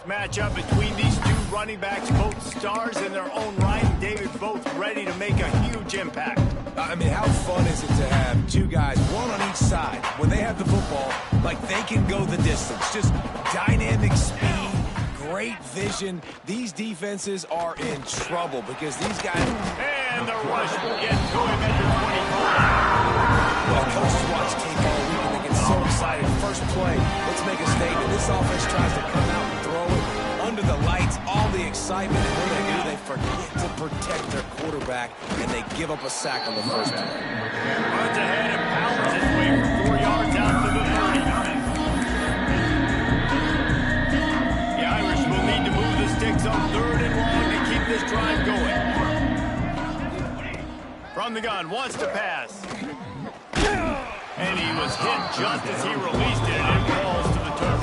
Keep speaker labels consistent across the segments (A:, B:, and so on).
A: matchup between these two running backs, both stars in their own right, and David both ready to make a huge impact.
B: I mean, how fun is it to have two guys, one on each side, when they have the football, like they can go the distance. Just dynamic speed, great vision. These defenses are in trouble because these guys...
A: And the rush will get to him at the 25.
B: Well, coaches watch tape all week and they get so excited. First play, let's make a statement. This offense tries to come out and throw it under the lights, all the excitement, and when they do, they forget to protect their quarterback, and they give up a sack on the first play.
A: Runs ahead and powers his way for 4 yards out to the 30. The Irish will need to move the sticks on 3rd and long to keep this drive going. From the gun, wants to pass. And he was hit just as he released it, and it falls to the turf.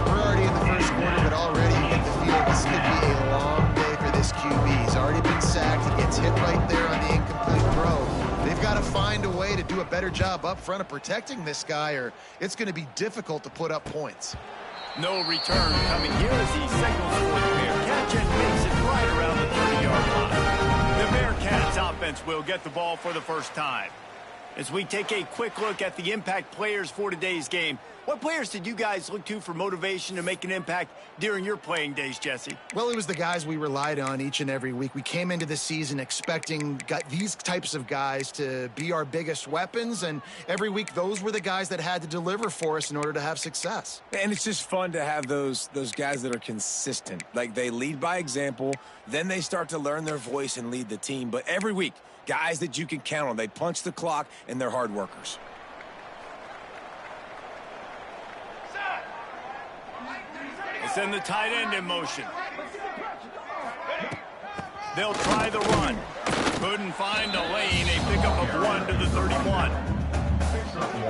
C: We're already in the first quarter, but already you get the feel this could be a long day for this QB. He's already been sacked. He gets hit right there on the incomplete throw. They've got to find a way to do a better job up front of protecting this guy, or it's going to be difficult to put up points.
A: No return coming here as he signals for the Bearcats and makes it right around the 30-yard line. The Bearcats offense will get the ball for the first time. As we take a quick look at the impact players for today's game, what players did you guys look to for motivation to make an impact during your playing days, Jesse?
C: Well, it was the guys we relied on each and every week. We came into the season expecting these types of guys to be our biggest weapons, and every week those were the guys that had to deliver for us in order to have success.
B: And it's just fun to have those guys that are consistent. Like, they lead by example, then they start to learn their voice and lead the team. But every week, guys that you can count on. They punch the clock, and they're hard workers.
A: They send the tight end in motion. They'll try the run. Couldn't find a lane. A pickup of 1 to the 31.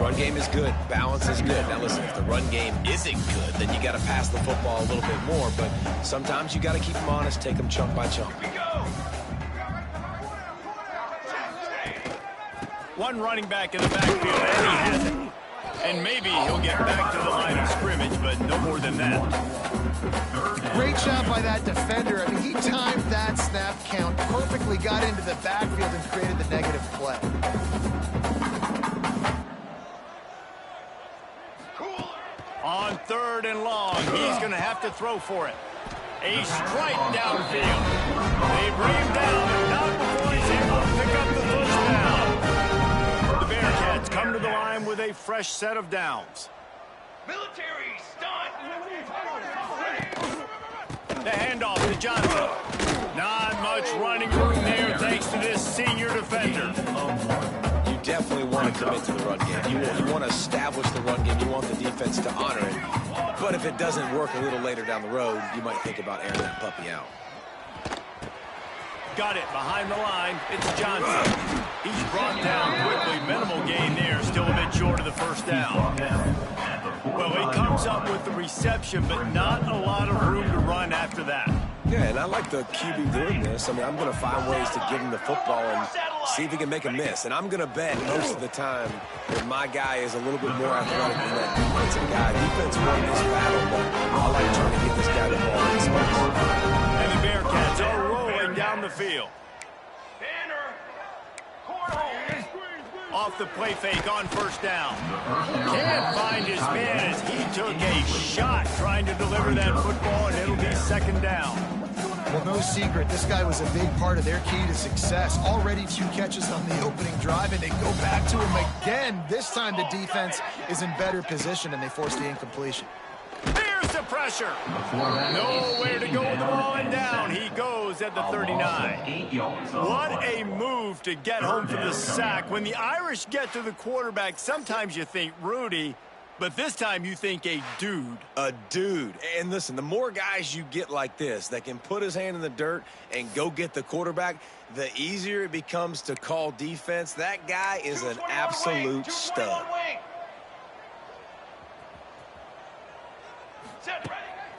B: Run game is good. Balance is good. Now, listen, if the run game isn't good, then you got to pass the football a little bit more. But sometimes you got to keep them honest, take them chunk by chunk.
A: One running back in the backfield, and he has it. And maybe he'll get back to the line of scrimmage, but no more than that.
C: Great job by that defender. I mean, he timed that snap count perfectly, got into the backfield and created the negative play.
A: On 3rd and long, he's going to have to throw for it. A strike downfield. They bring him down, but not before he's able to pick up the first down. The Bearcats come to the line with a fresh set of downs.
D: Military stunt.
A: The handoff to Johnson. Not much running room there thanks to this senior defender.
B: You definitely want to commit to the run game. You want to establish the run game. You want the defense to honor it. But if it doesn't work a little later down the road, you might think about airing that puppy out.
A: Got it behind the line. It's Johnson. He's brought down quickly. Minimal gain there. Still a bit short of the first down. Well, he comes up with the reception, but not a lot of room to run after that.
B: Yeah, and I like the QB doing this. I mean, I'm going to find ways to give him the football and see if he can make a miss. And I'm going to bet most of the time that my guy is a little bit more athletic than that defensive guy. Defense won this battle, but I like trying to get this guy the ball in space.
A: And the Bearcats are rolling down the field. Off the play fake on first down. Can't find his man as he took a shot trying to deliver that football, and it'll be second down.
C: Well, no secret, this guy was a big part of their key to success. Already 2 catches on the opening drive, and they go back to him again. This time the defense is in better position, and they force the incompletion.
A: There's the pressure. Nowhere to go with the ball, and down he goes at the 39. What a move to get home for the sack. When the Irish get to the quarterback, sometimes you think Rudy, but this time you think a dude.
B: A dude. And listen, the more guys you get like this that can put his hand in the dirt and go get the quarterback, the easier it becomes to call defense. That guy is an absolute stud.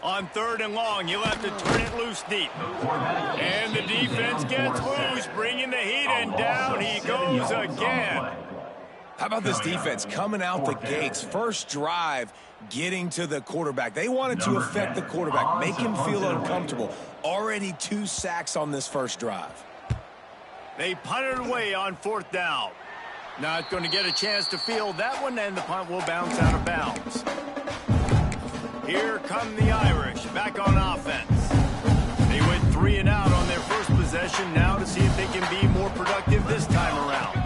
A: On 3rd and long, he'll have to turn it loose deep. And the defense gets loose, bringing the heat, and down he goes again.
B: How about this defense coming out the gates? First drive, getting to the quarterback. They wanted to affect the quarterback, make him feel uncomfortable. Already 2 sacks on this first drive.
A: They punted away on 4th down. Not going to get a chance to field that one, and the punt will bounce out of bounds. Here come the Irish, back on offense. They went 3 and out on their first possession, now to see if they can be more productive this time around.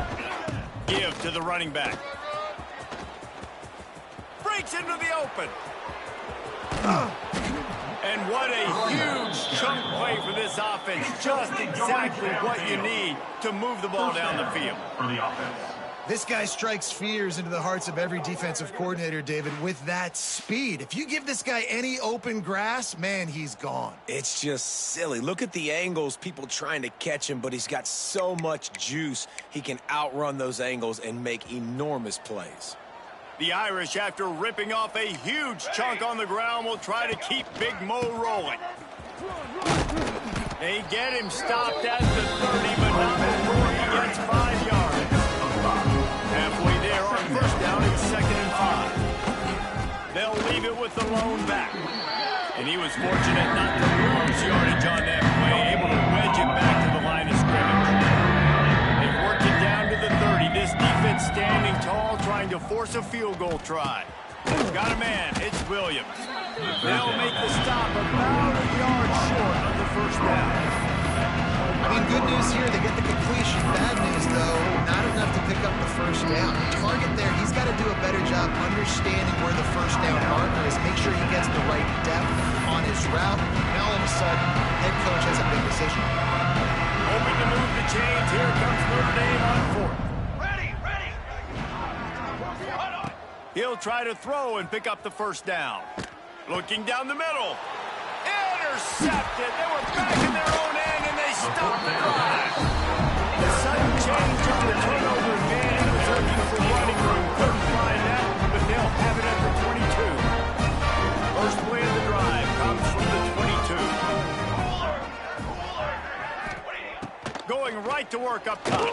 A: Give to the running back. Breaks into the open. And what a huge chunk play for this offense. Just exactly what you need to move the ball down the field.
D: For the offense.
C: This guy strikes fears into the hearts of every defensive coordinator, David, with that speed. If you give this guy any open grass, man, he's gone.
B: It's just silly. Look at the angles, people trying to catch him, but he's got so much juice. He can outrun those angles and make enormous plays.
A: The Irish, after ripping off a huge chunk on the ground, will try to keep Big Mo rolling. They get him stopped at the 30, but not before he gets 5 yards. Halfway there on 1st down, it's 2nd and 5. They'll leave it with the lone back. And he was fortunate not to lose yardage on that play, able to wedge it back to the line of scrimmage. They've worked it down to the 30. This defense standing tall, trying to force a field goal try. Got a man. It's Williams. They'll make the stop about a yard short of the 1st down.
C: I mean, good news here, they get the completion. Bad news, though, not enough to pick up the 1st down. The target there, he's got to do a better job understanding where the 1st down marker is, make sure he gets the right depth on his route. Now, all of a sudden, head coach has a big decision.
A: Hoping to move the chains. Here comes Notre Dame on 4th.
D: Ready.
A: He'll try to throw and pick up the 1st down. Looking down the middle. Intercepted. They were back in their own end, and they stopped the drive. The sudden change on the turnover advantage was looking for running room. Couldn't find that, but they'll have it at the 22. First play of the drive comes from the 22. Going right to work up top.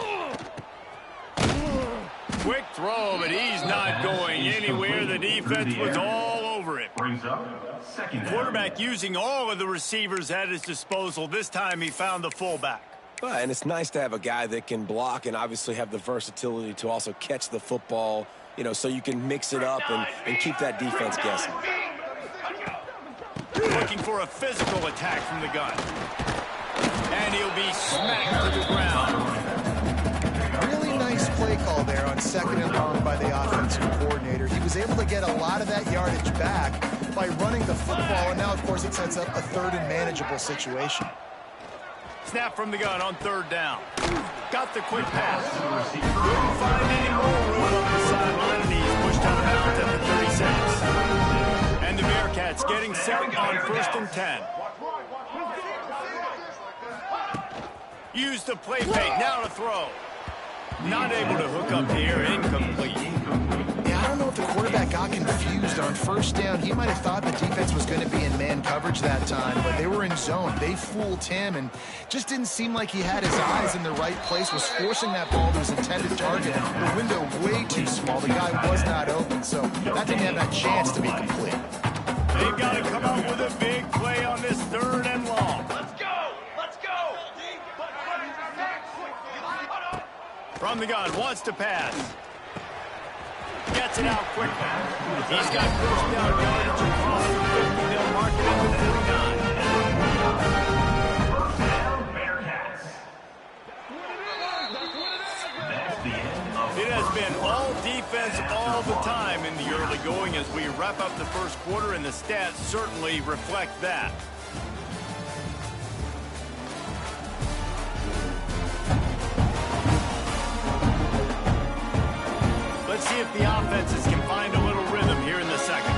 A: Quick throw, but he's not going anywhere. The defense was all over it.
D: Brings up 2nd down.
A: Quarterback using all of the receivers at his disposal. This time he found the fullback.
B: Well, and it's nice to have a guy that can block and obviously have the versatility to also catch the football, you know, so you can mix it up and keep that defense guessing.
A: Looking for a physical attack from the gun. And he'll be smacked to the ground.
C: Really nice play call there on 2nd and long by the offensive coordinator. He was able to get a lot of that yardage back by running the football, and now, of course, it sets up a 3rd and manageable situation.
A: Snap from the gun on 3rd down. Got the quick pass. Couldn't find any more room on the sideline, and he's pushed out of bounds at the 36. And the Bearcats getting set on 1st and 10. Use the play fake, now to throw. Not able to hook up here, incomplete.
C: Yeah, I don't know if the quarterback got confused on 1st down. He might have thought the defense was going to be in man coverage that time, but they were in zone. They fooled him and just didn't seem like he had his eyes in the right place, was forcing that ball to his intended target. The window way too small. The guy was not open, so that didn't have that chance to be complete.
A: They've got to come up with a big play on this 3rd and long.
D: Let's go.
A: From the gun, wants to pass. Gets it out quickly. He's got 1st down yardage across the 50. They'll mark it at the 49.
D: 1st down, Bearcats. That's the end of
A: It has been all defense all the time in the early going as we wrap up the 1st quarter, and the stats certainly reflect that. Let's see if the offenses can find a little rhythm here in the 2nd.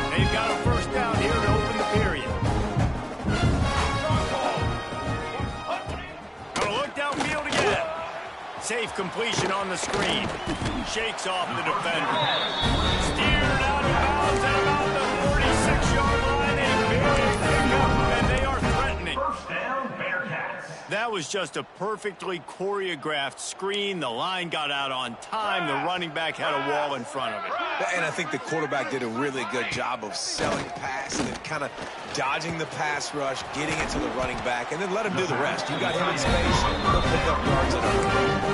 A: They've got a 1st down here to open the period. Gonna look downfield again. Safe completion on the screen. Shakes off the defender. Steered out of bounds at about the 46-yard line. A very That was just a perfectly choreographed screen. The line got out on time. The running back had a wall in front of it.
B: And I think the quarterback did a really good job of selling the pass and then kind of dodging the pass rush, getting it to the running back, and then let him do the rest. You got him in space, he'll pick up yards in other places.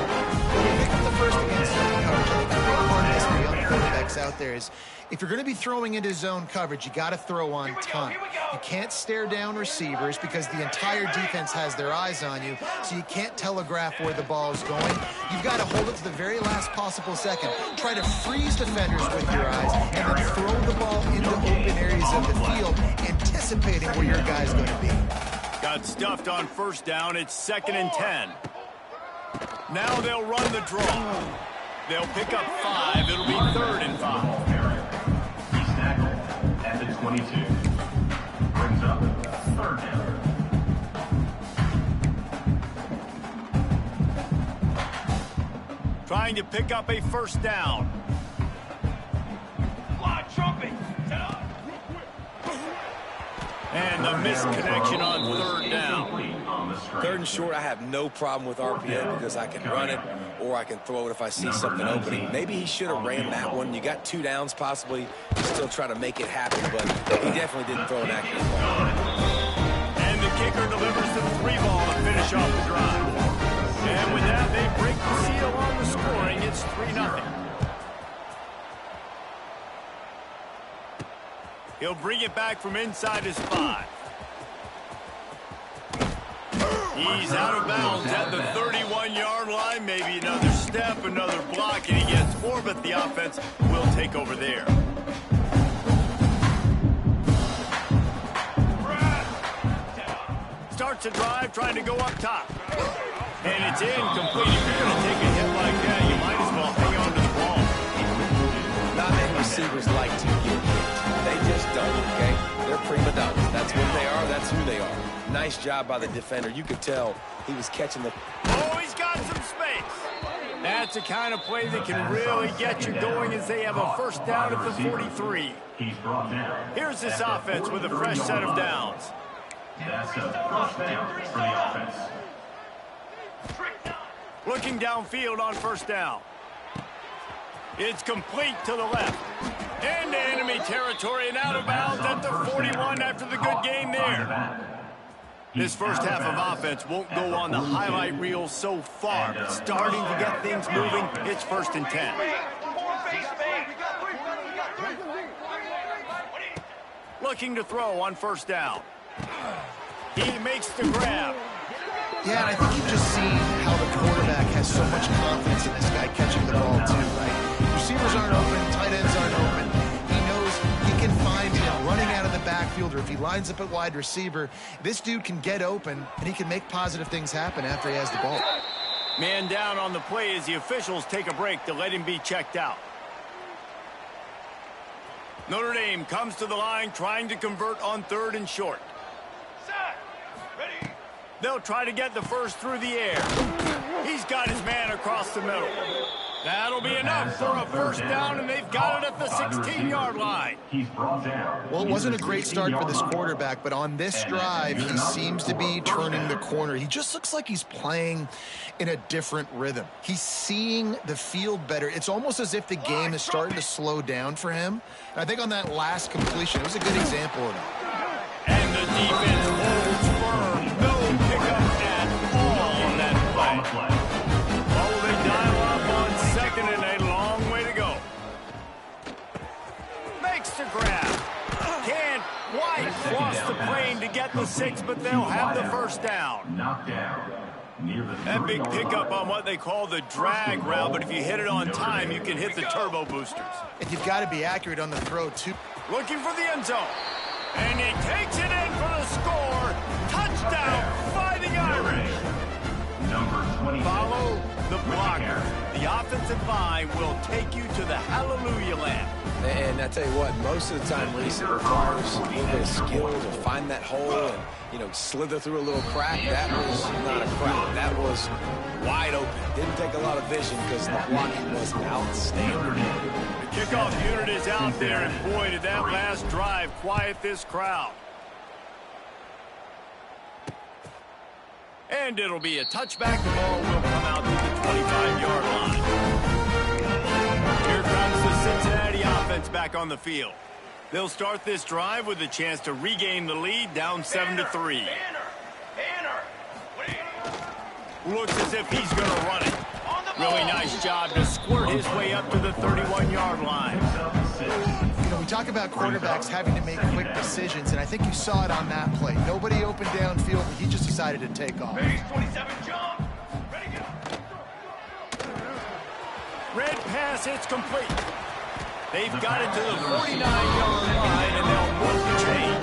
C: When you pick up the first against zone coverage, I think the big part of this for young quarterbacks out there is if you're going to be throwing into zone coverage, you got to throw on time. You can't stare down receivers because the entire defense has their eyes on you, so you can't telegraph where the ball is going. You've got to hold it to the very last possible second. Try to freeze defenders with your eyes and then throw the ball into open areas of the field, anticipating where your guy's going to be.
A: Got stuffed on first down. It's 2nd and 10. Now they'll run the draw. They'll pick up 5. It'll be 3rd and 5.
D: He's tackled at the 22. Brings up 3rd down.
A: Trying to pick up a first down. And the missed connection on 3rd down.
B: 3rd and short, I have no problem with RPO because I can run it or I can throw it if I see something opening. Maybe he should have ran that one. You got 2 downs possibly. Still try to make it happen, but he definitely didn't throw an accurate ball.
A: And the kicker delivers the 3 ball to finish off the drive. And with that, they break the seal on the scoring. It's 3-0. He'll bring it back from inside his 5. He's out of bounds at the 31-yard line. Maybe another step, another block, and he gets 4, but the offense will take over there. Starts a drive, trying to go up top. And it's incomplete. If you're going to take a hit like that, you might as well hang on to the ball.
B: Not many receivers like to get hit. They just don't, okay? They're prima donnas. That's what they are. That's who they are. Nice job by the defender. You could tell he was catching the...
A: Oh, he's got some space. That's the kind of play that can really get you going as they have a first down at the 43.
D: He's brought down.
A: Here's this offense with a fresh set of downs.
D: That's a first down for the offense.
A: Looking downfield on first down. It's complete to the left. Into enemy territory and out of bounds at the 41 after the good game there. This first half of offense won't go on the highlight reel so far, but starting to get things moving, it's 1st and 10. Looking to throw on first down. He makes the grab.
C: Yeah, and I think you've just seen how the quarterback has so much confidence in this guy catching the ball too, right? Receivers aren't open, tight ends aren't open. He knows he can find him running out of the backfield, or if he lines up at wide receiver, this dude can get open, and he can make positive things happen after he has the ball.
A: Man down on the play as the officials take a break to let him be checked out. Notre Dame comes to the line trying to convert on 3rd and short. They'll try to get the first through the air. He's got his man across the middle. That'll be enough for a first down, and they've got it at the 16-yard line.
D: He's brought down.
C: Well, it wasn't a great start for this quarterback, but on this drive, he seems to be turning the corner. He just looks like he's playing in a different rhythm. He's seeing the field better. It's almost as if the game is starting to slow down for him. And I think on that last completion, it was a good example of that.
A: And the defense holds firm. No pickup at all on that play. Well, they dial up on 2nd and a long way to go. Makes the grab. Can't quite cross the plane to get the 6, but they'll have the first down.
D: Knocked down.
A: That big pickup on what they call the drag route, but if you hit it on time, you can hit the turbo boosters.
C: And you've got to be accurate on the throw, too.
A: Looking for the end zone. And he takes it in for the score. Touchdown, Fighting Irish.
D: Number 20.
A: Follow the blocker. The offensive line will take you to the hallelujah land.
B: And I tell you what, most of the time, Reese, it requires a little bit of skill to find that hole and, slither through a little crack. That was not a crack. That was wide open. Didn't take a lot of vision because the blocking was outstanding.
A: The kickoff unit is out there, and boy, did that last drive quiet this crowd. And it'll be a touchback. The ball will come out to the 25-yard line. Here comes the Cincinnati offense back on the field. They'll start this drive with a chance to regain the lead, down 7-3. Looks as if he's going to run it. Really nice job to squirt his way up to the 31-yard line.
C: You know, we talk about quarterbacks having to make quick decisions, and I think you saw it on that play. Nobody opened downfield, but he just decided to take off.
A: Base 27, jump. Ready, go. Red pass, it's complete. They've got it to the 49-yard line, and they'll move the chain.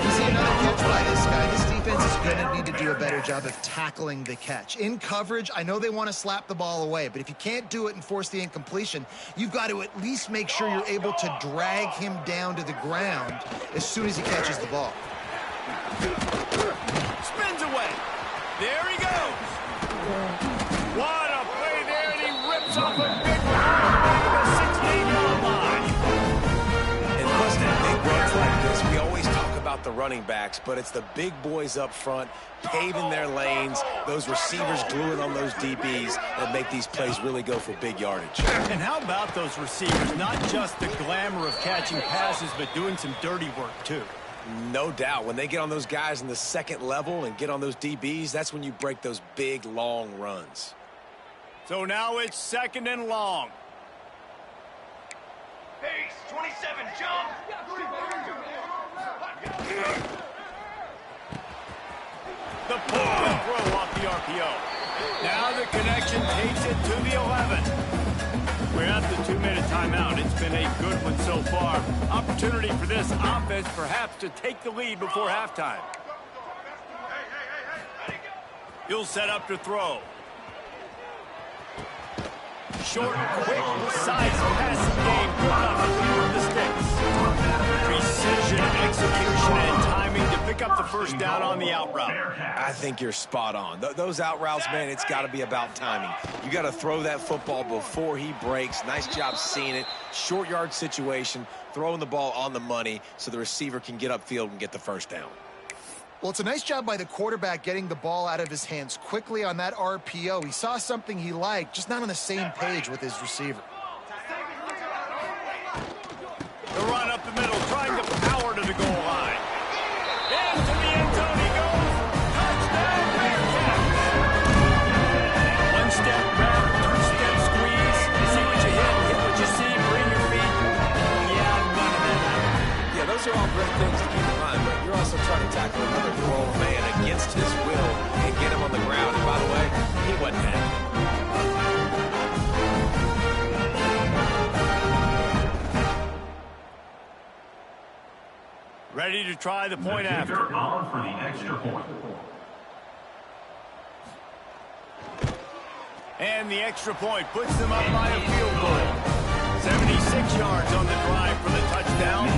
C: You see another catch by this guy. This defense is going to need to do a better job of tackling the catch. In coverage, I know they want to slap the ball away, but if you can't do it and force the incompletion, you've got to at least make sure you're able to drag him down to the ground as soon as he catches the ball.
A: Spins away. There he goes. What a play there, and he rips off a big run to the 16-yard line.
B: And busting big runs like this, we always talk about the running backs, but it's the big boys up front paving their lanes, those receivers gluing on those DBs that make these plays really go for big yardage.
A: And how about those receivers? Not just the glamour of catching passes, but doing some dirty work too.
B: No doubt. When they get on those guys in the second level and get on those DBs, that's when you break those big, long runs.
A: So now it's second and long.
D: Base 27, jump.
A: The pull and throw off the RPO. Now the connection takes it to the 11. We're at the 2-minute timeout. It's been a good one so far. Opportunity for this offense perhaps to take the lead before halftime. He'll set up to throw. Short, quick, precise passing game. Good enough to move the sticks. Precision, execution, and timing to pick up the first down on the out route.
B: I think you're spot on. Those out routes, man, it's got to be about timing. You got to throw that football before he breaks. Nice job seeing it. Short yard situation, throwing the ball on the money so the receiver can get upfield and get the first down.
C: Well, it's a nice job by the quarterback getting the ball out of his hands quickly on that RPO. He saw something he liked, just not on the same page with his receiver.
A: The run up the middle, trying to power to the goal line. Into the end zone he goes. Touchdown, Bearcats. One step grab, two-step squeeze. See what you hit what you see, bring your feet. Yeah, none of that.
B: Yeah, those are all great things to keep in mind, but you're also trying to tackle another grown man against his will and get him on the ground. And by the way, he wasn't happy.
A: Ready to try the point after.
D: On for the extra point.
A: And the extra point puts them up by a field goal. 76 yards on the drive for the touchdown.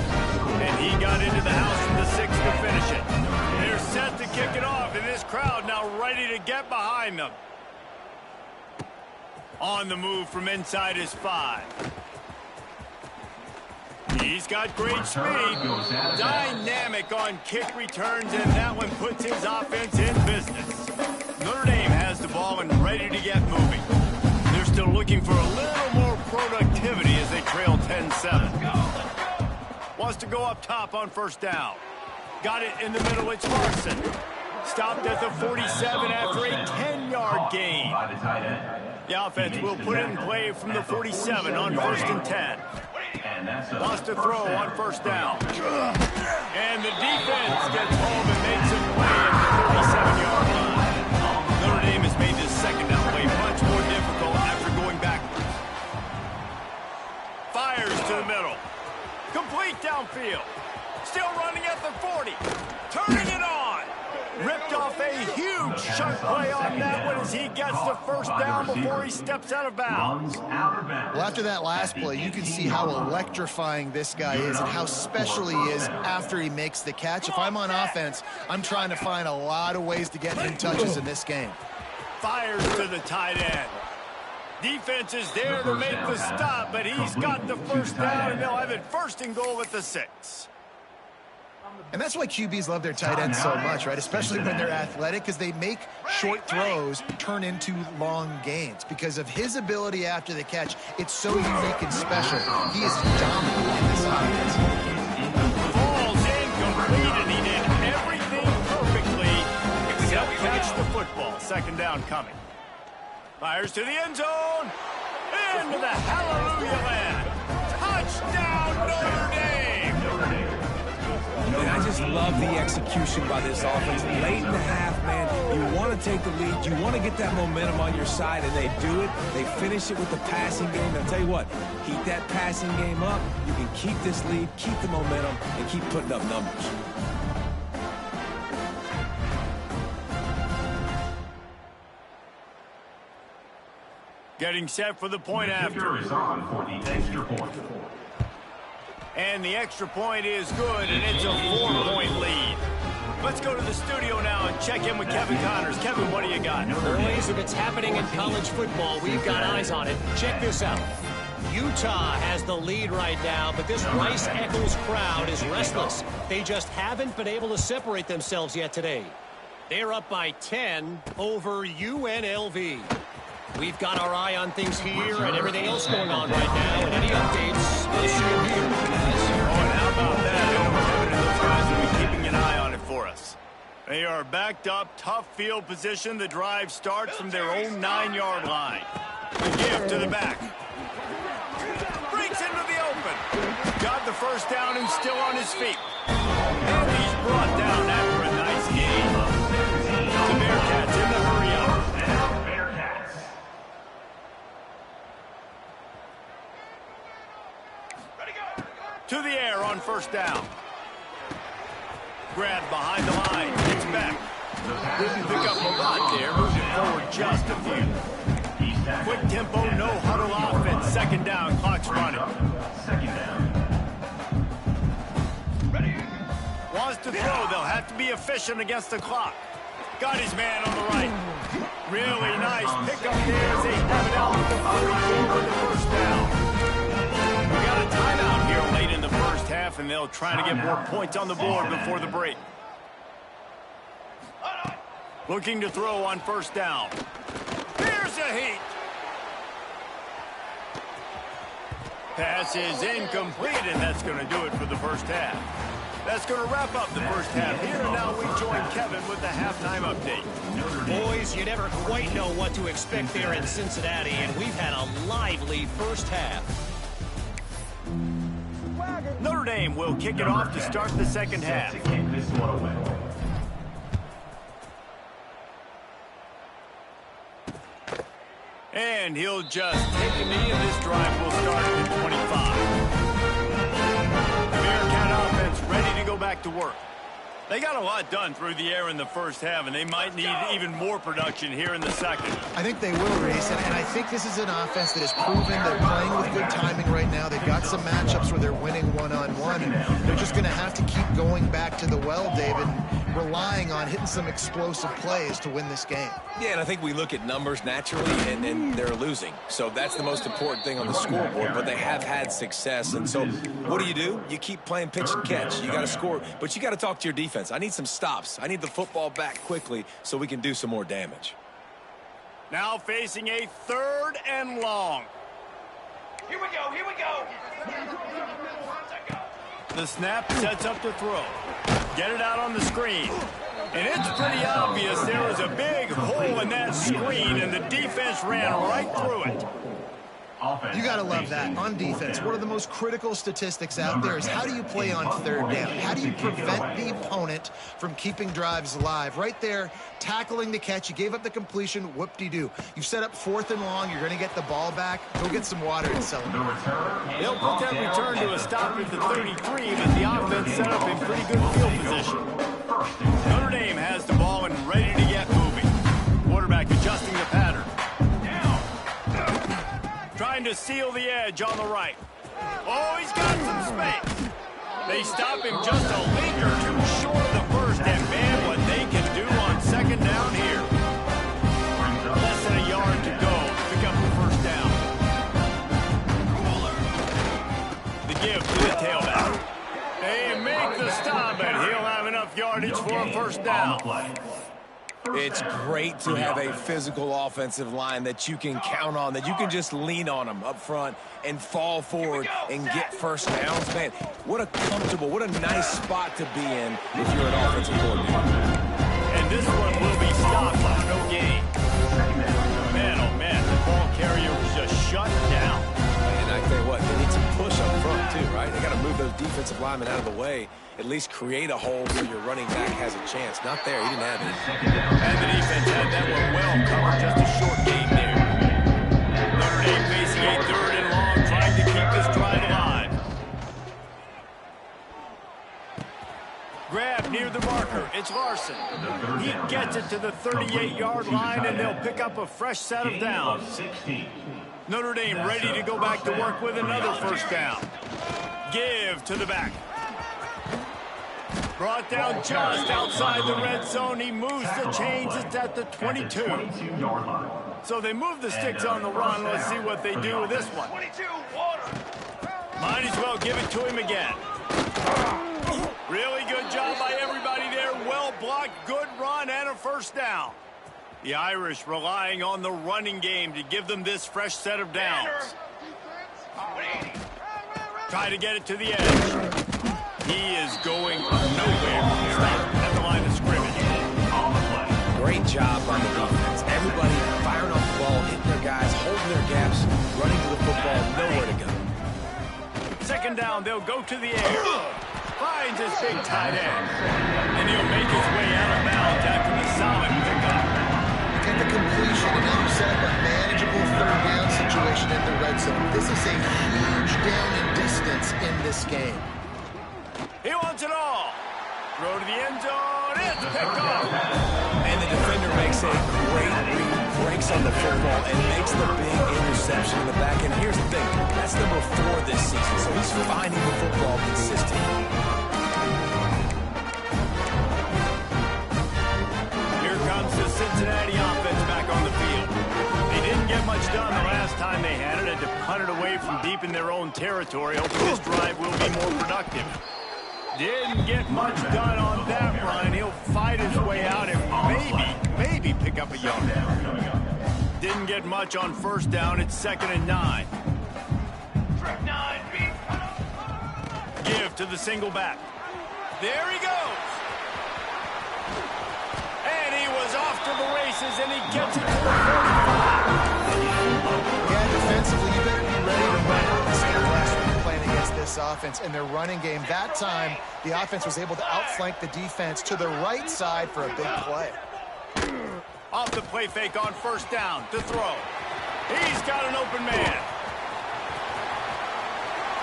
A: And he got into the house from the 6 to finish it. They're set to kick it off, and this crowd now ready to get behind them. On the move from inside his 5. He's got great speed, dynamic on kick returns, and that one puts his offense in business. Notre Dame has the ball and ready to get moving. They're still looking for a little more productivity as they trail 10-7. Wants to go up top on first down. Got it in the middle, it's Larson. Stopped at the 47 after a 10-yard gain. The offense will put it in play from the 47 on first and 10. Wants to throw on first down. And the defense gets home and makes a play at the 37-yard line. Notre Dame has made this second down play much more difficult after going backwards. Fires to the middle. Complete downfield. Still running at the 40. Turning it on. Ripped off a huge chunk play on that one as he gets the first down before he steps out of bounds.
C: Well, after that last play, you can see how electrifying this guy is and how special he is after he makes the catch. If I'm on offense, I'm trying to find a lot of ways to get him touches in this game.
A: Fires to the tight end. Defense is there to make the stop, but he's got the first down, and they'll have it first and goal at the 6.
C: And that's why QBs love their tight ends so much, right? Especially when they're athletic, because they make short throws turn into long gains. Because of his ability after the catch, it's so unique and special. He is dominant in this offense.
A: Falls incomplete, and he did everything perfectly except catch the football. Second down coming. Fires to the end zone. Into the hallelujah land. Touchdown, Notre Dame.
B: And I just love the execution by this offense. Late in the half, man, you want to take the lead. You want to get that momentum on your side, and they do it. They finish it with the passing game. I'll tell you what, keep that passing game up. You can keep this lead, keep the momentum, and keep putting up numbers.
A: Getting set for the point after.
D: Is on for the extra point.
A: And the extra point is good, and it's a 4-point lead. Let's go to the studio now and check in with Kevin Connors. Kevin, what do you got?
E: Boys, if it's happening in college football, we've got eyes on it. Check this out. Utah has the lead right now, but this Rice-Eccles crowd is restless. They just haven't been able to separate themselves yet today. They're up by 10 over UNLV. We've got our eye on things here and everything else going on right now, and any updates, we'll see them here.
A: Oh, and how about that? Kevin and those guys will be keeping an eye on it for us. They are backed up, tough field position. The drive starts from their own 9-yard line. The give to the back. Breaks into the open. Got the first down and still on his feet. And he's brought down after a nice game. The Bearcats in the hurry up. To the air on first down. Grab behind the line. It's back. Didn't pick up a lot there. Moved it forward just a few. Quick tempo, no huddle offense. Second down. Clock's running.
D: Second down.
A: Wants to throw. They'll have to be efficient against the clock. Got his man on the right. Really nice pickup there as they have it out to the 44 with the first down. We got a timeout here late in the first half, and they'll try to get more points on the board before the break. Looking to throw on first down. Here's a heat. Pass is incomplete, and that's going to do it for the first half. That's going to wrap up the first half here, and now we join Kevin with the halftime update.
E: Boys, you never quite know what to expect there in Cincinnati, and we've had a lively first half.
A: Notre Dame will kick it off to start the second half.
D: To kick this one away.
A: And he'll just take a knee, and this drive will start at the 25. The Bearcat offense ready to go back to work. They got a lot done through the air in the first half, and they might need even more production here in the second.
C: I think they will, Reese, and I think this is an offense that has proven they're playing with good timing right now. They've got some matchups where they're winning one-on-one, and they're just going to have to keep going back to the well, David, and relying on hitting some explosive plays to win this game.
B: Yeah, and I think we look at numbers naturally, and they're losing. So that's the most important thing on the scoreboard, but they have had success. And so what do? You keep playing pitch and catch. You got to score, but you got to talk to your defense. I need some stops. I need the football back quickly so we can do some more damage.
A: Now facing a 3rd and long.
F: Here we go.
A: The snap sets up to throw. Get it out on the screen. And it's pretty obvious there was a big hole in that screen, and the defense ran right through it.
C: You got to love that. On defense, one of the most critical statistics out there is how do you play on 3rd down? How do you prevent the opponent from keeping drives alive? Right there, tackling the catch. You gave up the completion. Whoop-de-doo. You've set up 4th and long. You're going to get the ball back. Go get some water and celebrate.
A: They'll put that return to a stop at the 33, but the offense set up in pretty good field position. Notre Dame has the ball and ready to get moving. Quarterback adjusting the pattern. Trying to seal the edge on the right. Oh, he's got some space. They stop him just a link or two short of the first, and man, what they can do on second down here. Less than a yard to go to pick up the first down. The give to the tailback. They make the stop it. He'll have enough yardage for a first down.
B: It's great to have a physical offensive line that you can count on, that you can just lean on them up front and fall forward and get first downs. Man, what a comfortable, what a nice spot to be in if you're an offensive coordinator.
A: And this one will be stopped on no gain. Man, oh man, the ball carrier was just shut down.
B: And I tell you what, they need some push up front too, right? They got to move those defensive linemen out of the way, at least create a hole where your running back has a chance. Not there, he didn't have it.
A: And the defense had that one well covered, just a short gain there. Notre Dame facing a 3rd and long, trying to keep this drive alive. Grab near the marker, it's Larson. He gets it to the 38-yard line, and they'll pick up a fresh set of downs. Notre Dame ready to go back to work with another first down. Give to the back. Brought down just outside the red zone. He moves the chains. It's at the 22. So they move the sticks on the run. Let's see what they do with this one. Might as well give it to him again. Really good job by everybody there. Well blocked, good run, and a first down. The Irish relying on the running game to give them this fresh set of downs. Try to get it to the edge. He is going nowhere. Stop at the line of scrimmage.
B: Great job on the defense. Everybody firing off the ball, hitting their guys, holding their gaps, running to the football, nowhere to go.
A: Second down, they'll go to the air. Finds his big tight end. And he'll make his way out of bounds after the solid pickup.
C: Get the completion, and now you set up a manageable 3rd down situation in the red zone. This is a huge down in distance in this game.
A: He wants it all. Throw to the end zone. It's picked off.
B: And the defender makes a great read, breaks on the football, and makes the big interception in the back end. Here's the thing. That's number 4 this season, so he's finding the football consistently.
A: Here comes the Cincinnati offense back on the field. They didn't get much done the last time they had it. Had to punt it away from deep in their own territory. Hoping this drive will be more productive. Didn't get much done on that run. He'll fight his way out and maybe pick up a yard. Didn't get much on first down. It's 2nd and 9. Give to the single back. There he goes. And he was off to the races, and he gets it to the 45.
C: Yeah, defensively, you better be ready to run out the same last week playing against this offense and their running game. That time, the offense was able to outflank the defense to the right side for a big play.
A: Off the play fake on first down to throw. He's got an open man.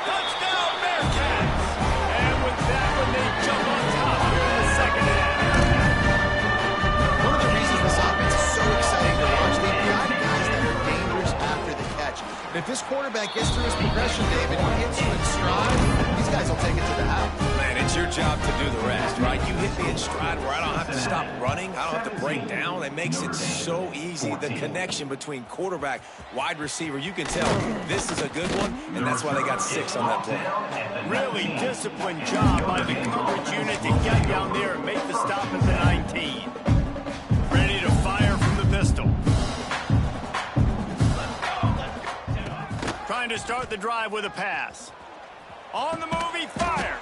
A: Touchdown, Bearcats! And with that one, they jump on top here in the second half.
C: One of the reasons this offense is so exciting to watch, they've got guys that are dangerous after the catch. And if this quarterback gets through his progression, David, he hits you in stride, these guys will take it to the house.
B: Man, it's your job to do the rest, right? You hit me in stride where I don't have to stop running. I don't have to break down. It makes it so easy. The connection between quarterback, wide receiver, you can tell this is a good one, and that's why they got 6 on that play.
A: Really disciplined job by the coverage unit to get down there and make the stop at the 19. Ready to fire from the pistol. Trying to start the drive with a pass. On the move, he fires.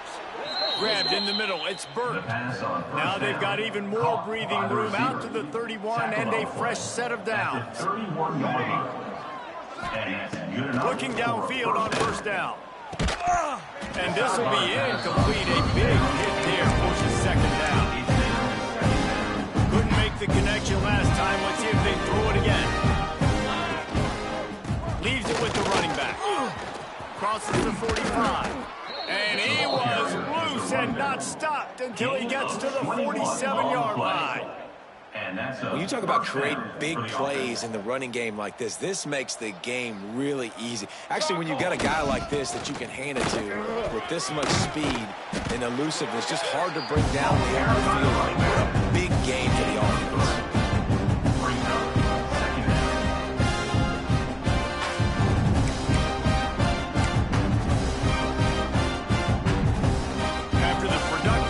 A: Grabbed in the middle, it's Burt. Now they've got even more breathing room out to the 31 and a fresh set of downs. Looking downfield on first down. And this will be incomplete. A big hit there pushes 2nd down. Couldn't make the connection last time. Let's see if they throw it again. Leaves it with the running back. Crosses the 45. And he was loose and not stopped until he gets to the 47-yard line.
B: When you talk about creating big plays in the running game like this makes the game really easy. Actually, when you've got a guy like this that you can hand it to with this much speed and elusiveness, just hard to bring down the air field. What a big game for the offense.
A: After the production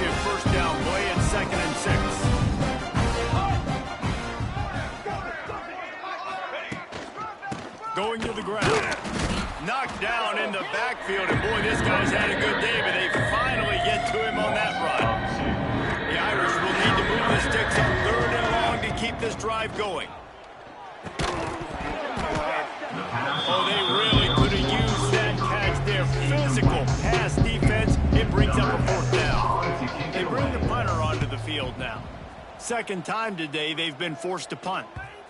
A: down in the backfield, and boy, this guy's had a good day, but they finally get to him on that run. The Irish will need to move the sticks on 3rd and long to keep this drive going. Oh, they really could have used that catch there. Physical pass defense. It brings up a 4th down. They bring the punter onto the field now. 2nd time today they've been forced to punt.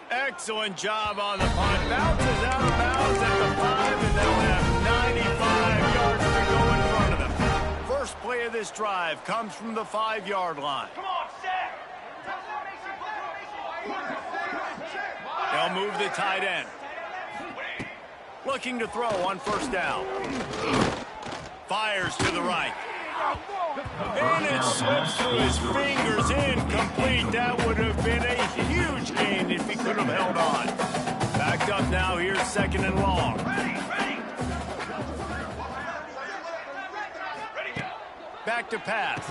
A: Excellent job on the punt. Bounces out of bounds at the 5, and they'll have 95 yards to go in front of them. First play of this drive comes from the 5-yard line.
F: Come on, set.
A: They'll move the tight end. Looking to throw on 1st down. Fires to the right. And it slips through his fingers, incomplete. That would have been a huge gain if he could have held on. Backed up now, here's 2nd and long. Back to pass.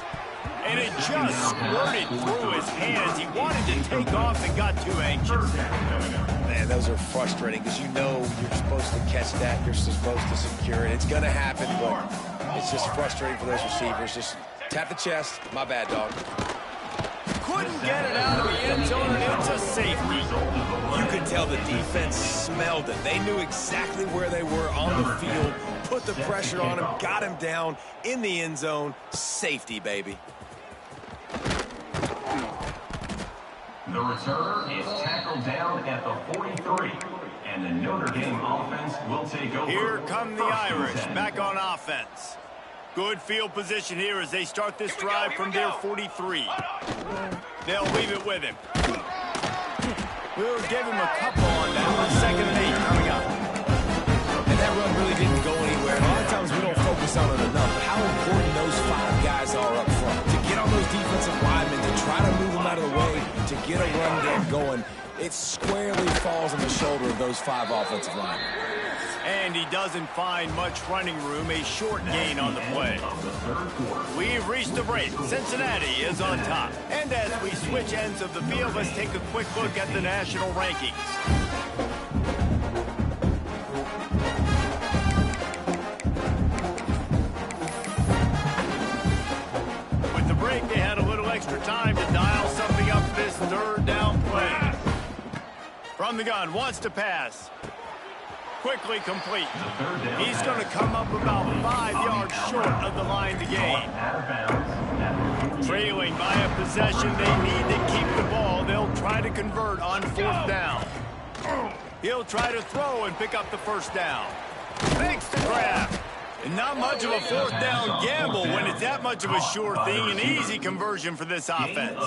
A: And it just squirted through his hands. He wanted to take off and got too anxious.
B: Man, those are frustrating because you know you're supposed to catch that. You're supposed to secure it. It's going to happen, but it's just frustrating for those receivers. Just tap the chest. My bad, dog.
A: Couldn't get it out of the end zone, and it's a safety.
B: You could tell the defense smelled it. They knew exactly where they were on the field, put the pressure on him, got him down in the end zone. Safety, baby.
D: The returner is tackled down at the 43, and the Notre Dame offense will take over.
A: Here come the Irish back on offense. Good field position here as they start this drive from their 43. They'll leave it with him. We'll give him a couple on that one. 2nd and 8 coming up.
B: And that run really didn't go anywhere. A lot of times we don't focus on it enough, but how important those 5 guys are up front. To get on those defensive linemen, to try to move them out of the way, to get a run game going, it squarely falls on the shoulder of those 5 offensive linemen.
A: And he doesn't find much running room, a short gain on the play. We've reached the break. Cincinnati is on top. And as we switch ends of the field, let's take a quick look at the national rankings. With the break, they had a little extra time to dial something up for this 3rd down play. From the gun, wants to pass. Quickly complete. He's going to come up about 5 yards short of the line to gain. Trailing by a possession, they need to keep the ball. They'll try to convert on 4th down. He'll try to throw and pick up the 1st down. Makes the grab. And not much of a 4th down gamble when it's that much of a sure thing. An easy conversion for this offense.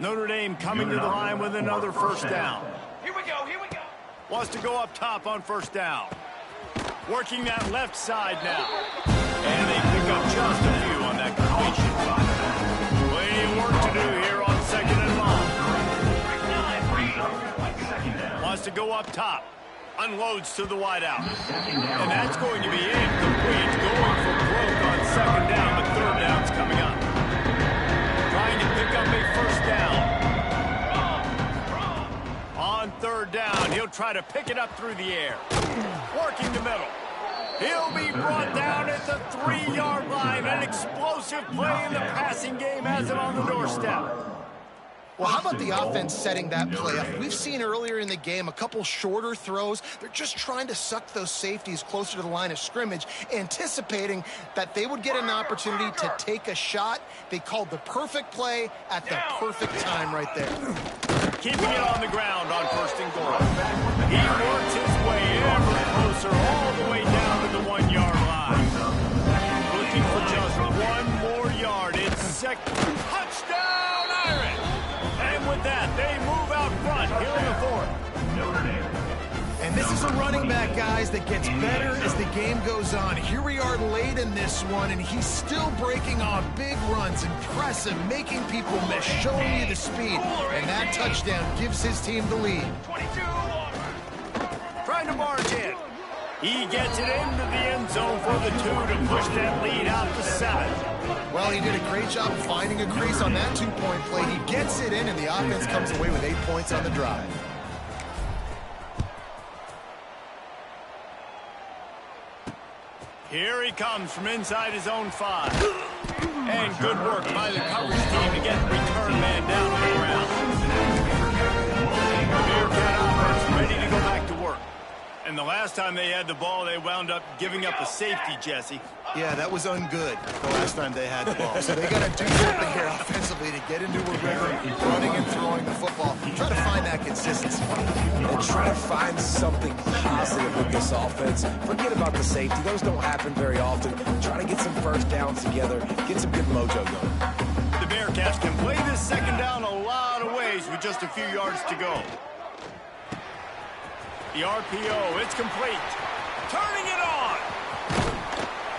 A: Notre Dame coming to the line with another 1st down.
F: Here we go, here we go.
A: Wants to go up top on 1st down. Working that left side now. And they pick up just a few on that completion. Plenty of work to do here on 2nd and long. Wants to go up top. Unloads to the wideout. And that's going to be incomplete. Going for broke on 2nd down, but 3rd down's coming up. Trying to pick up a 1st down. On 3rd down, he'll try to pick it up through the air. Working the middle. He'll be brought down at the 3-yard line. An explosive play in the passing game has him on the doorstep.
C: Well, how about the offense setting that play up? We've seen earlier in the game a couple shorter throws. They're just trying to suck those safeties closer to the line of scrimmage, anticipating that they would get an opportunity to take a shot. They called the perfect play at the perfect time right there.
A: Keeping it on the ground on 1st and goal. He works his way ever closer all the way down to the 1-yard line. Looking for just 1 more yard. It's 2nd. Touchdown, Irish! And with that, they move out front here in the 4th.
C: And this is a running back, guys, that gets better as the game goes on. Here we are late in this one, and he's still breaking off big runs. Impressive, making people miss, showing you the speed. And that touchdown gives his team the lead.
F: 22.
A: Trying to march in. He gets it into the end zone for the 2 to push that lead out to 7.
C: Well, he did a great job of finding a crease on that 2-point play. He gets it in, and the offense comes away with 8 points on the drive.
A: Here he comes from inside his own 5. And good work by the coverage team to get the return man down on the ground. The Bearcat offense ready to go back to work. And the last time they had the ball, they wound up giving up a safety, Jesse.
C: Yeah, that was ungood the last time they had the ball. So they got to do something here offensively to get into a rhythm, running and throwing the football. Try to find that consistency.
B: And try to find something positive with this offense. Forget about the safety. Those don't happen very often. Try to get some first downs together. Get some good mojo going.
A: The Bearcats can play this second down a lot of ways with just a few yards to go. The RPO, it's complete. Turning it on.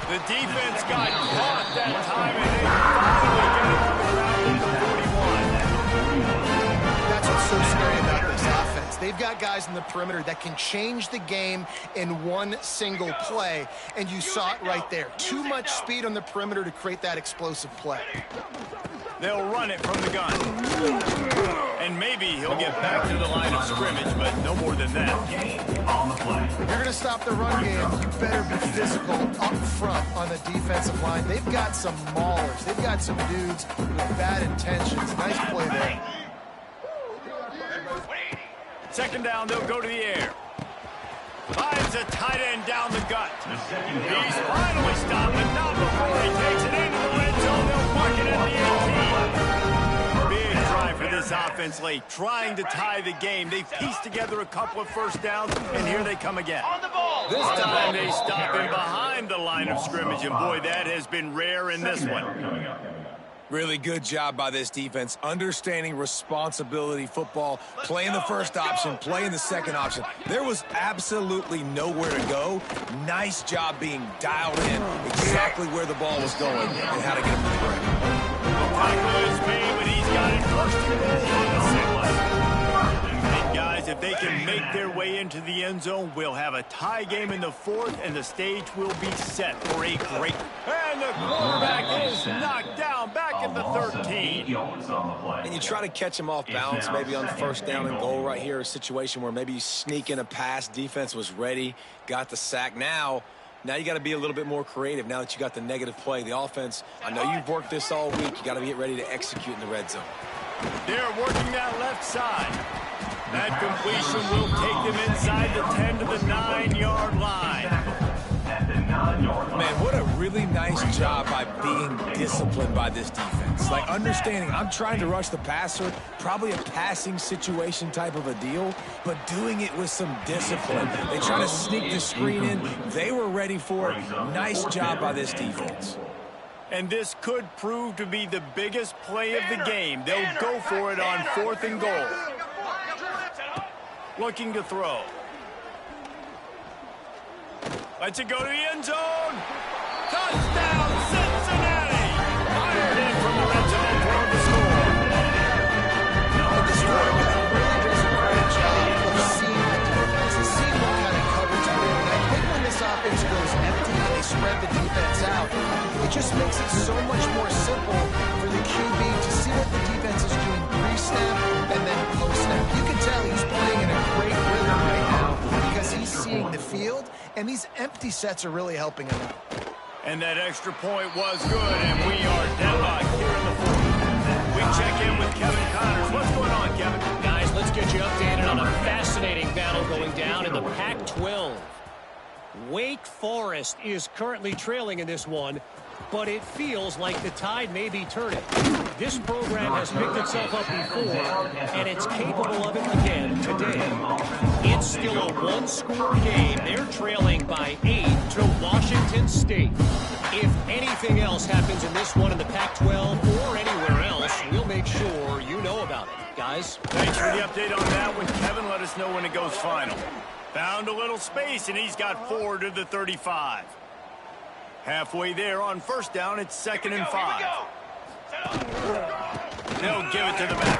A: The defense got caught that time, and they finally get it on the ground at the 41.
C: That's what's so scary about this offense. They've got guys in the perimeter that can change the game in one single play, and you saw it right there. Too much speed on the perimeter to create that explosive play.
A: They'll run it from the gun. And maybe he'll get back to the line of scrimmage, but no more than that.
C: If you're going to stop the run game, you better be physical up front on the defensive line. They've got some maulers. They've got some dudes with bad intentions. Nice play there.
A: Second down, they'll go to the air. Finds a tight end down the gut. He's finally stopped, but not before he takes it into the red zone. They'll mark it at the 18. Big drive for this offense late, trying to tie the game. They pieced together a couple of first downs, and here they come again. This time they stop him behind the line of scrimmage, and boy, that has been rare in this one.
B: Really good job by this defense, understanding responsibility football, playing the first option, playing the second option. There was absolutely nowhere to go. Nice job being dialed in exactly where the ball was going and how to get him to the rim.
A: The tackle is made, but he's got it first and goal on the 6. And guys, if they can make their way into the end zone, we'll have a tie game in the 4th, and the stage will be set for a great. And the quarterback is knocked down back at the 13.
B: And you try to catch him off balance, maybe on first down and goal right here, a situation where maybe you sneak in a pass, defense was ready, got the sack. Now you got to be a little bit more creative now that you got the negative play. The offense, I know you've worked this all week. You got to get ready to execute in the red zone.
A: They're working that left side. That completion will take them inside the 10 to the 9-yard line.
B: Man, what a really nice job by being disciplined by this defense. Like, understanding I'm trying to rush the passer, probably a passing situation type of a deal, but doing it with some discipline. They try to sneak the screen in. They were ready for it. Nice job by this defense.
A: And this could prove to be the biggest play of the game. They'll go for it on 4th and goal. Looking to throw. Lets it go to the end zone. Touchdown, Cincinnati! Fired in from the red zone for the score.
C: This really does a great job of seeing the defense and seeing what kind of coverage they're in. I think when this offense goes empty and they spread the defense out, it just makes it so much more simple for the QB to see what the defense is doing pre-snap and then post-snap. You can tell he's playing in a great rhythm right now because he's seeing the field, and these empty sets are really helping him out.
A: And that extra point was good, and we are deadlocked here in the 4th. We check in with Kevin Connors. What's going on, Kevin?
E: Guys, let's get you updated on a fascinating battle going down in the Pac-12. Wake Forest is currently trailing in this one, but it feels like the tide may be turning. This program has picked itself up before, and it's capable of it again today. It's still a one-score game. They're trailing by 8 to Washington State. If anything else happens in this one in the Pac-12 or anywhere else, we'll make sure you know about it. Guys?
A: Thanks for the update on that one, Kevin. Let us know when it goes final. Found a little space, and he's got 4 to the 35. Halfway there on first down, it's 2nd and 5. They'll give it to the back.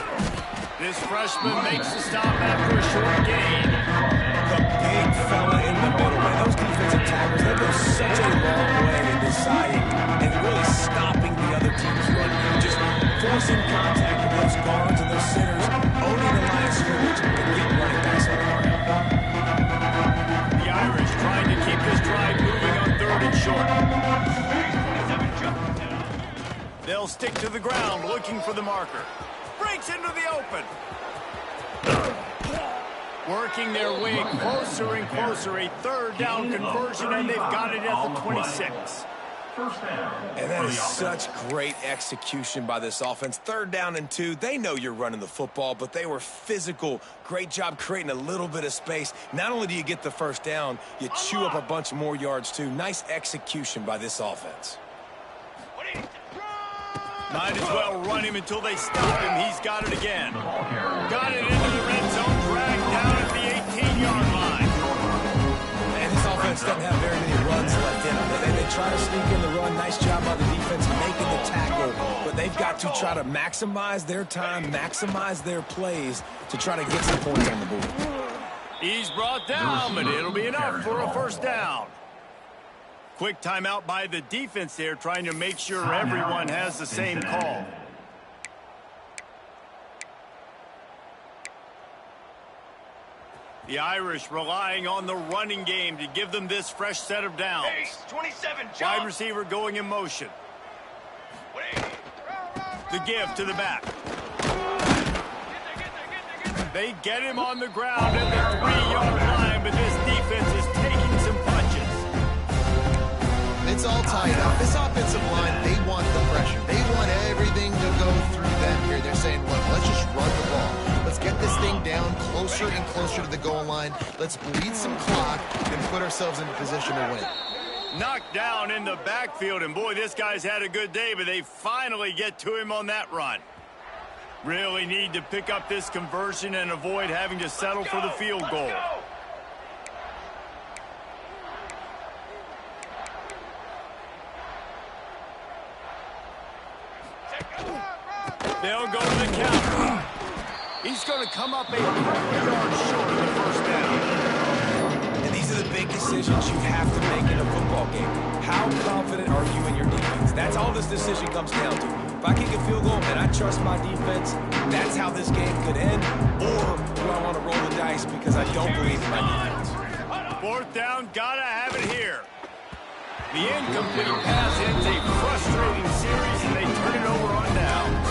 A: This freshman makes the stop after a short gain.
B: The big fella in the middle, man. Those defensive tackles, they go such a long way in deciding and really stopping the other team's run. Just forcing contact with those guards and those centers, owning the line of scrimmage, and getting running backs on the ground.
A: The Irish trying to keep this drive moving on 3rd and short. They'll stick to the ground looking for the marker. Breaks into the open. Working their way closer and closer. A third down conversion, and they've got it at the 26.
B: And that is such great execution by this offense. 3rd down and 2. They know you're running the football, but they were physical. Great job creating a little bit of space. Not only do you get the 1st down, you chew up a bunch more yards too. Nice execution by this offense.
A: Might as well run him until they stop him. He's got it again. Got it into the red zone, dragged down at the 18-yard line.
B: And this offense doesn't have very many runs left in them. They try to sneak in the run. Nice job by the defense making the tackle. But they've got to try to maximize their time, maximize their plays to try to get some points on the board.
A: He's brought down, but it'll be enough for a 1st down. Quick timeout by the defense there, trying to make sure everyone has the same call. The Irish relying on the running game to give them this fresh set of downs.
F: Hey, 27,
A: Wide receiver going in motion. The give to the back. They get him on the ground at the 3-yard line, but this defense is taking some punches.
C: It's all tied up. This offensive line, they want the pressure. They want everything to go through them here. They're saying, look, let's just run the ball. Let's get this thing down closer and closer to the goal line. Let's bleed some clock and put ourselves in a position to win.
A: Knocked down in the backfield, and boy, this guy's had a good day, but they finally get to him on that run. Really need to pick up this conversion and avoid having to settle for the field goal. They'll go to the counter. He's going to come up a couple yards short of the 1st down.
B: And these are the big decisions you have to make in a football game. How confident are you in your defense? That's all this decision comes down to. If I kick a field goal and I trust my defense, that's how this game could end. Or do I want to roll the dice because I don't believe in my defense?
A: 4th down, gotta have it here. The incomplete pass ends a frustrating series, and they turn it over on downs.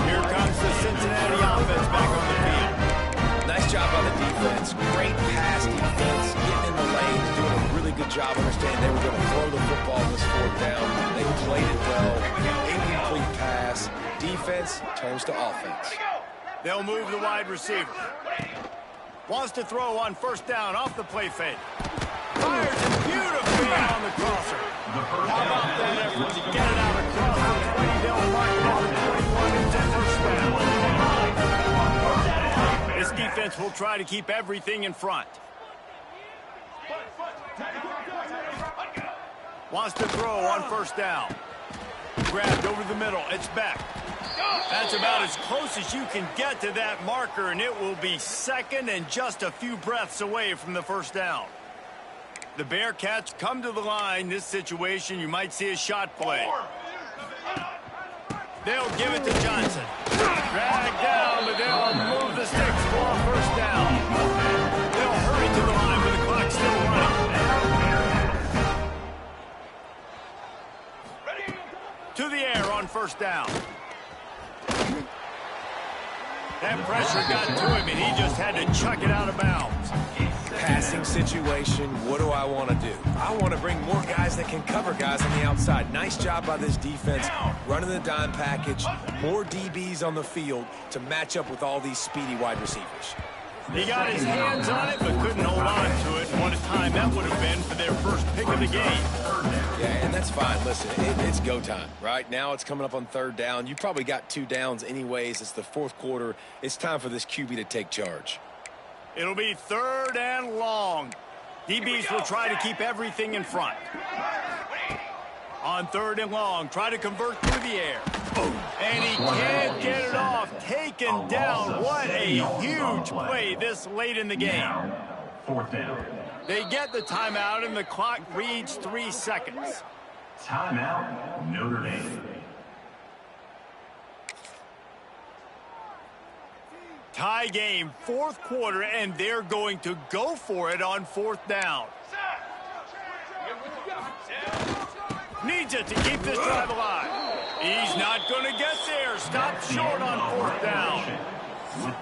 A: Here comes the Cincinnati offense back on the field.
B: Nice job by the defense. Great pass defense, getting in the lanes, doing a really good job understanding they were going to throw the football this 4th down. They played it well. Incomplete pass. Defense turns to offense.
A: They'll move the wide receiver. Wants to throw on 1st down off the play fake. Fires it beautifully on the crosser. How about that effort to get it out across the 20? They'll mark it at the 21 into 1st down. This defense will try to keep everything in front. Wants to throw on 1st down. Grabbed over the middle. It's back. That's about as close as you can get to that marker, and it will be 2nd and just a few breaths away from the 1st down. The Bearcats come to the line. This situation, you might see a shot play. They'll give it to Johnson. Drag down, but they'll move the sticks for a 1st down. They'll hurry to the line with the clock still running. To the air on 1st down. That pressure got to him, and he just had to chuck it out of bounds.
B: Passing situation, what do I want to do? I want to bring more guys that can cover guys on the outside. Nice job by this defense, running the dime package, more DBs on the field to match up with all these speedy wide receivers.
A: He got his hands on it, but couldn't hold on to it. What a time that would have been for their first pick of the game.
B: Yeah, and that's fine. Listen, it's go time, right? Now it's coming up on 3rd down. You probably got 2 downs anyways. It's the 4th quarter. It's time for this QB to take charge.
A: It'll be 3rd and long. DBs will try to keep everything in front. On 3rd and long, try to convert through the air. And he can't get it off. Taken down. What a huge play this late in the game.
D: 4th down.
A: They get the timeout, and the clock reads 3 seconds.
D: Timeout, Notre Dame.
A: Tie game, 4th quarter, and they're going to go for it on 4th down. Needs it to keep this drive alive. He's not going to get there. Stop short on fourth down.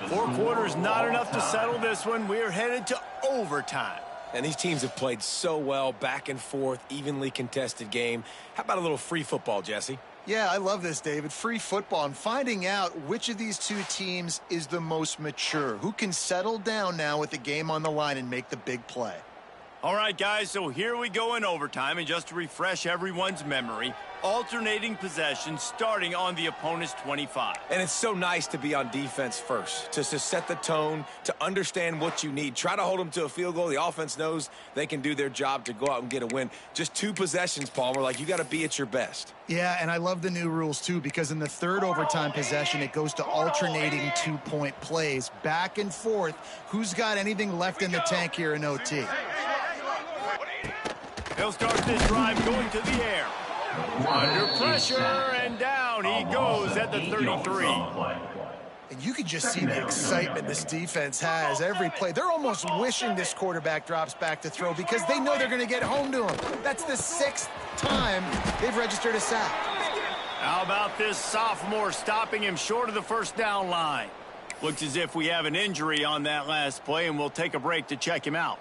A: 4 quarters not enough to settle this one. We're headed to overtime.
B: And these teams have played so well, back and forth, evenly contested game. How about a little free football, Jesse?
C: Yeah, I love this, David. Free football. I'm finding out which of these two teams is the most mature. Who can settle down now with the game on the line and make the big play?
A: All right, guys, so here we go in overtime. And just to refresh everyone's memory, alternating possession starting on the opponent's 25.
B: And it's so nice to be on defense first, to set the tone, to understand what you need. Try to hold them to a field goal. The offense knows they can do their job to go out and get a win. Just 2 possessions, Palmer. Like, you got to be at your best.
C: Yeah, and I love the new rules, too, because in the third overtime possession, it goes to alternating 2-point plays, back and forth. Who's got anything left in the tank here in OT?
A: He'll start this drive going to the air. Under pressure, and down he goes at the 33.
C: And you can just see the excitement this defense has every play. They're almost wishing this quarterback drops back to throw because they know they're going to get home to him. That's the 6th time they've registered a sack.
A: How about this sophomore stopping him short of the first down line? Looks as if we have an injury on that last play, and we'll take a break to check him out.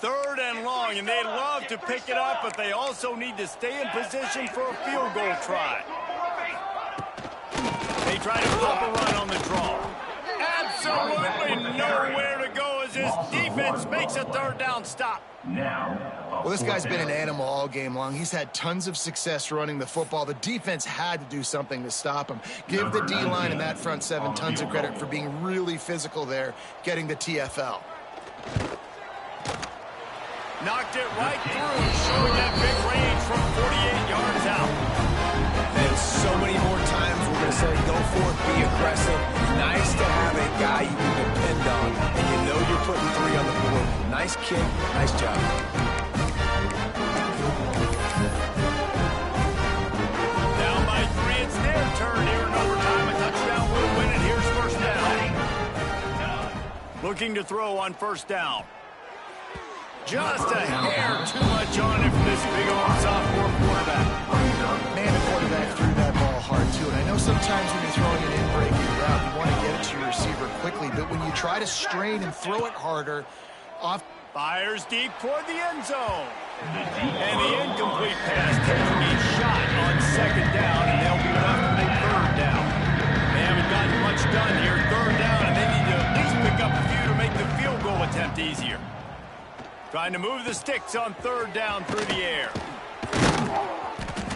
A: 3rd and long, and they love to pick it up, but they also need to stay in position for a field goal try. They try to pop a run on the draw. Absolutely nowhere to go as his defense makes a 3rd down stop.
C: Well, this guy's been an animal all game long. He's had tons of success running the football. The defense had to do something to stop him. Give the D-line and that front 7 tons of credit for being really physical there, getting the TFL.
A: Knocked it right through, showing that big range from 48 yards out.
B: And so many more times we're going to say, go for it, be aggressive. Nice to have a guy you can depend on, and you know you're putting 3 on the board. Nice kick, nice job.
A: Down by 3, it's their turn here in overtime. A touchdown will win it. Here's first down. Looking to throw on first down. Just a hair too much on it for this big-arm sophomore quarterback.
C: Man, the quarterback threw that ball hard, too. And I know sometimes when you're throwing an in-breaking route, you want to get it to your receiver quickly. But when you try to strain and throw it harder, off...
A: Fires deep toward the end zone. And the incomplete pass taking a shot on 2nd down, and they'll be left to make 3rd down. They haven't gotten much done here. 3rd down, and they need to at least pick up a few to make the field goal attempt easier. Trying to move the sticks on 3rd down through the air.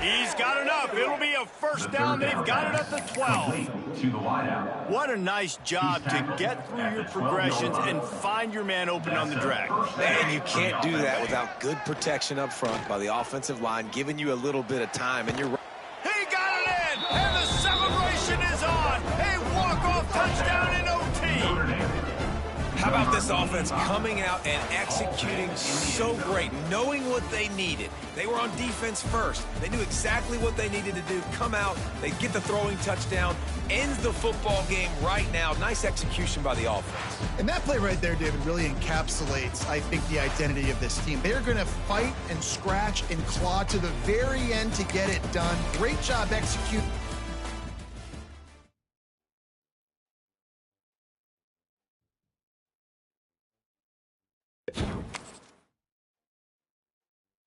A: He's got enough. It'll be a first down. They've got it at the 12. What a nice job to get through your progressions and find your man open on the drag.
B: And you can't do that without good protection up front by the offensive line, giving you a little bit of time. And you're
A: He got it in, and the celebration is on. A walk-off touchdown in OT.
B: How about this offense coming out and executing so great, knowing what they needed. They were on defense first. They knew exactly what they needed to do. Come out, they get the throwing touchdown, ends the football game right now. Nice execution by the offense.
C: And that play right there, David, really encapsulates, I think, the identity of this team. They're going to fight and scratch and claw to the very end to get it done. Great job executing.